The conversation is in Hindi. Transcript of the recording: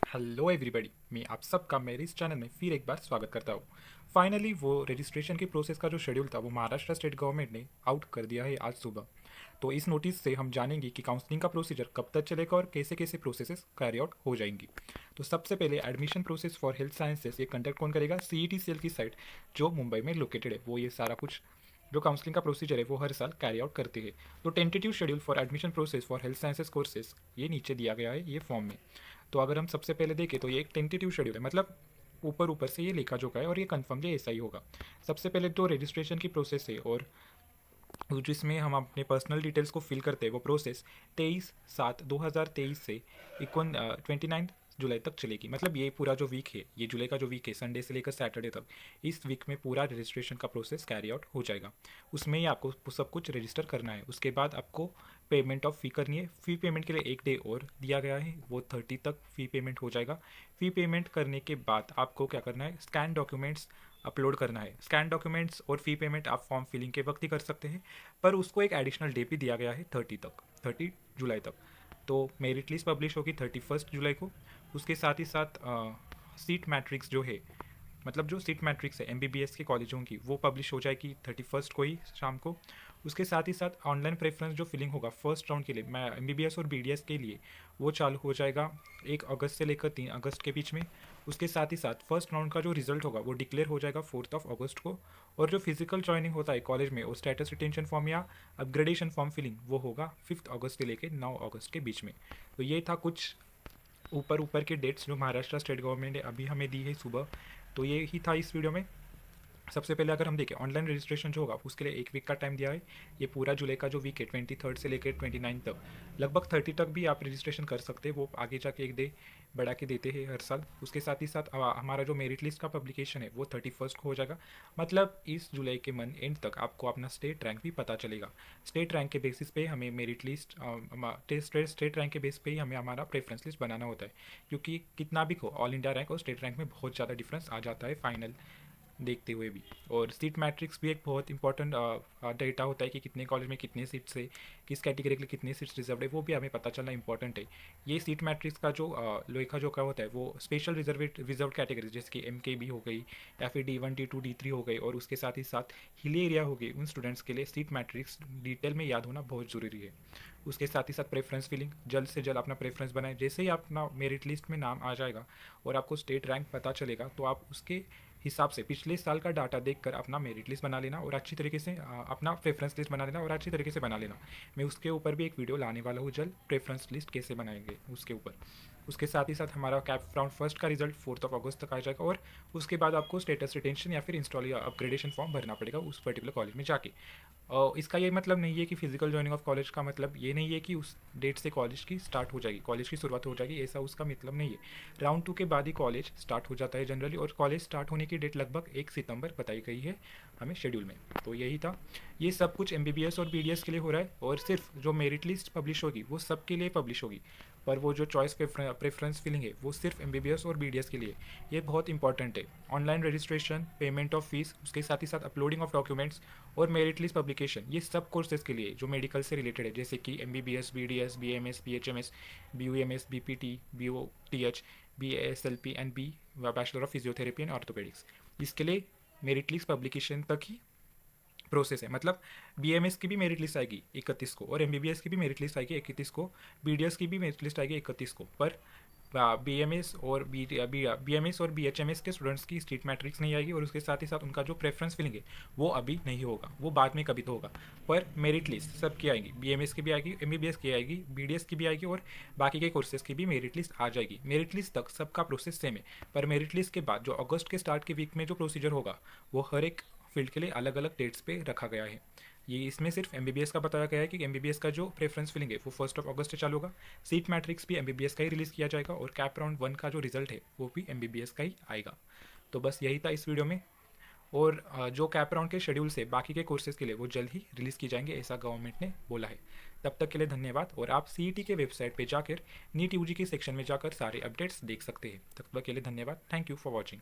हेलो एवरीबॉडी, मैं आप सबका मेरे इस चैनल में फिर एक बार स्वागत करता हूँ। फाइनली वो रजिस्ट्रेशन की प्रोसेस का जो शेड्यूल था वो महाराष्ट्र स्टेट गवर्नमेंट ने आउट कर दिया है आज सुबह। तो इस नोटिस से हम जानेंगे कि काउंसलिंग का प्रोसीजर कब तक चलेगा और कैसे कैसे प्रोसेसेस कैरी आउट हो जाएंगी। तो सबसे पहले admission process for health sciences ये कंडक्ट कौन करेगा? सीईटी सेल की साइट जो मुंबई में लोकेटेड है वो ये सारा कुछ जो काउंसलिंग का प्रोसीजर है वो हर साल कैरी आउट करती है। तो tentative schedule for admission process for health sciences courses ये नीचे दिया गया है ये फॉर्म में। तो अगर हम सबसे पहले देखें तो ये एक टेंटेटिव शेड्यूल है, मतलब ऊपर ऊपर से ये लिखा जोखा है और ये कंफर्म ये ऐसा ही होगा। सबसे पहले जो रजिस्ट्रेशन की प्रोसेस है और जिसमें हम अपने पर्सनल डिटेल्स को फिल करते हैं वो प्रोसेस 23/7/2023 से 29 जुलाई तक चलेगी। मतलब ये पूरा जो वीक है, ये जुलाई का जो वीक है, संडे से लेकर सैटरडे तक, इस वीक में पूरा रजिस्ट्रेशन का प्रोसेस कैरी आउट हो जाएगा। उसमें ही आपको सब कुछ रजिस्टर करना है। उसके बाद आपको पेमेंट ऑफ फ़ी करनी है। फ़ी पेमेंट के लिए एक डे और दिया गया है, वो 30 तक फ़ी पेमेंट हो जाएगा। फ़ी पेमेंट करने के बाद आपको क्या करना है? स्कैन डॉक्यूमेंट्स अपलोड करना है। स्कैन डॉक्यूमेंट्स और फ़ी पेमेंट आप फॉर्म फिलिंग के वक्त ही कर सकते हैं, पर उसको एक एडिशनल डे भी दिया गया है 30 जुलाई तक। तो मेरिट लिस्ट पब्लिश होगी 31 जुलाई को। उसके साथ ही साथ सीट मैट्रिक्स जो है, मतलब जो सीट मैट्रिक्स है एमबीबीएस के कॉलेजों की, वो पब्लिश हो जाएगी 31 को ही शाम को। उसके साथ ही साथ ऑनलाइन प्रेफरेंस जो फिलिंग होगा फर्स्ट राउंड के लिए मैं एमबीबीएस और बीडीएस के लिए, वो चालू हो जाएगा 1 अगस्त से लेकर 3 अगस्त के बीच में। उसके साथ ही साथ फर्स्ट राउंड का जो रिजल्ट होगा वो डिक्लेयर हो जाएगा 4 अगस्त को। और जो फिजिकल ज्वाइनिंग होता है कॉलेज में, वो स्टेटस रिटेंशन फॉर्म या अपग्रेडेशन फॉर्म फिलिंग वो होगा 5 अगस्त से लेकर 9 अगस्त के बीच में। तो ये था कुछ ऊपर ऊपर के डेट्स जो महाराष्ट्र स्टेट गवर्नमेंट ने अभी हमें दी है सुबह। तो ये ही था इस वीडियो में। सबसे पहले अगर हम देखें ऑनलाइन रजिस्ट्रेशन जो होगा उसके लिए एक वीक का टाइम दिया है। ये पूरा जुलाई का जो वीक है 23 से लेकर 29 तक, लगभग 30 तक भी आप रजिस्ट्रेशन कर सकते हैं। वो आगे जाके एक डे बढ़ा के देते हैं हर साल। उसके साथ ही साथ हमारा जो मेरिट लिस्ट का पब्लिकेशन है वो 31 को हो जाएगा। मतलब इस जुलाई के मंथ एंड तक आपको अपना स्टेट रैंक भी पता चलेगा। स्टेट रैंक के बेसिस पे हमें मेरिट लिस्ट, स्टेट रैंक के बेस पे ही हमें हमारा प्रेफरेंस लिस्ट बनाना होता है, क्योंकि कितना भी हो ऑल इंडिया रैंक और स्टेट रैंक में बहुत ज़्यादा डिफरेंस आ जाता है फाइनल देखते हुए भी। और सीट मैट्रिक्स भी एक बहुत इंपॉर्टेंट डेटा होता है कि कितने कॉलेज में कितने सीट्स है, किस कैटेगरी के लिए कितनी सीट्स रिजर्व है, वो भी हमें पता चलना इंपॉर्टेंट है। ये सीट मैट्रिक्स का जो लेखा जोखा होता है वो स्पेशल रिजर्व कैटेगरी जैसे कि MKB हो गई या फिर D1 D2 D3 हो गई, और उसके साथ ही साथ हिली एरिया हो गई, उन स्टूडेंट्स के लिए सीट मैट्रिक्स डिटेल में याद होना बहुत ज़रूरी है। उसके साथ ही साथ प्रेफरेंस फिलिंग, जल्द से जल्द अपना प्रेफरेंस बनाएं। जैसे ही अपना मेरिट लिस्ट में नाम आ जाएगा और आपको स्टेट रैंक पता चलेगा तो आप उसके हिसाब से पिछले साल का डाटा देखकर अपना मेरिट लिस्ट बना लेना और अच्छी तरीके से अपना प्रेफरेंस लिस्ट बना लेना और अच्छी तरीके से बना लेना। मैं उसके ऊपर भी एक वीडियो लाने वाला हूँ जल्द, प्रेफरेंस लिस्ट कैसे बनाएंगे उसके ऊपर। उसके साथ ही साथ हमारा कैप राउंड फर्स्ट का रिजल्ट 4 अगस्त तक आ जाएगा, और उसके बाद आपको स्टेटस रिटेंशन या फिर इंस्टॉल या अपग्रेडेशन फॉर्म भरना पड़ेगा उस पर्टिकुलर कॉलेज में जाके। इसका ये मतलब नहीं है कि फिजिकल ज्वाइनिंग ऑफ कॉलेज का मतलब ये नहीं है कि उस डेट से कॉलेज की स्टार्ट हो जाएगी, कॉलेज की शुरुआत हो जाएगी, ऐसा उसका मतलब नहीं है। राउंड 2 के बाद ही कॉलेज स्टार्ट हो जाता है जनरली, और कॉलेज स्टार्ट होने की डेट लगभग 1 सितंबर बताई गई है हमें शेड्यूल में। तो यही था, ये सब कुछ MBBS और BDS के लिए हो रहा है, और सिर्फ जो मेरिट लिस्ट पब्लिश होगी वो सबके लिए पब्लिश होगी, पर वो जो चॉइस प्रेफरेंस फिलिंग है वो सिर्फ MBBS और BDS के लिए। ये बहुत इंपॉर्टेंट है। Online registration, payment of fees, उसके साथ ही साथ अपलोडिंग ऑफ डॉक्यूमेंट्स और मेरिट लिस्ट पब्लिकेशन, ये सब कोर्सेज के लिए जो मेडिकल से रिलेटेड है, जैसे कि MBBS BDS BMS BHMS BUMS BPT BOTH BASLP and B bachelor of physiotherapy and orthopaedics, इसके लिए मेरिट लिस्ट पब्लिकेशन तक ही प्रोसेस है। मतलब BMS की भी मेरिट लिस्ट आएगी 31 को, और MBBS की भी मेरिट लिस्ट आएगी 31 को, BDS की भी मेरिट लिस्ट आएगी 31 को, पर BMS और BHMS के स्टूडेंट्स की स्टेट मैट्रिक्स नहीं आएगी, और उसके साथ ही साथ उनका जो प्रेफरेंस फिलिंग है वो अभी नहीं होगा, वो बाद में कभी तो होगा। पर मेरिट लिस्ट सबकी आएगी, BMS की भी आएगी, MBBS की आएगी, BDS की भी आएगी, और बाकी के कोर्सेज की भी मेरिट लिस्ट आ जाएगी। मेरिट लिस्ट तक सबका प्रोसेस सेम है, पर मेरिट लिस्ट के बाद जो अगस्त के स्टार्ट के वीक में जो प्रोसीजर होगा वो हर एक फील्ड के लिए अलग अलग डेट्स पे रखा गया है। ये इसमें सिर्फ MBBS का बताया गया है कि MBBS का जो प्रेफरेंस फिलिंग है वो 1 अगस्त से चालू होगा। सीट मैट्रिक्स भी MBBS का ही रिलीज़ किया जाएगा, और कैप राउंड 1 का जो रिजल्ट है वो भी MBBS का ही आएगा। तो बस यही था इस वीडियो में। और जो कैप राउंड के शेड्यूल से बाकी के कोर्सेज के लिए वो जल्द ही रिलीज़ की जाएंगे, ऐसा गवर्नमेंट ने बोला है। तब तक के लिए धन्यवाद, और आप CET के वेबसाइट पे जाकर नीट UG के सेक्शन में जाकर सारे अपडेट्स देख सकते हैं। तब तक के लिए धन्यवाद। Thank you for watching.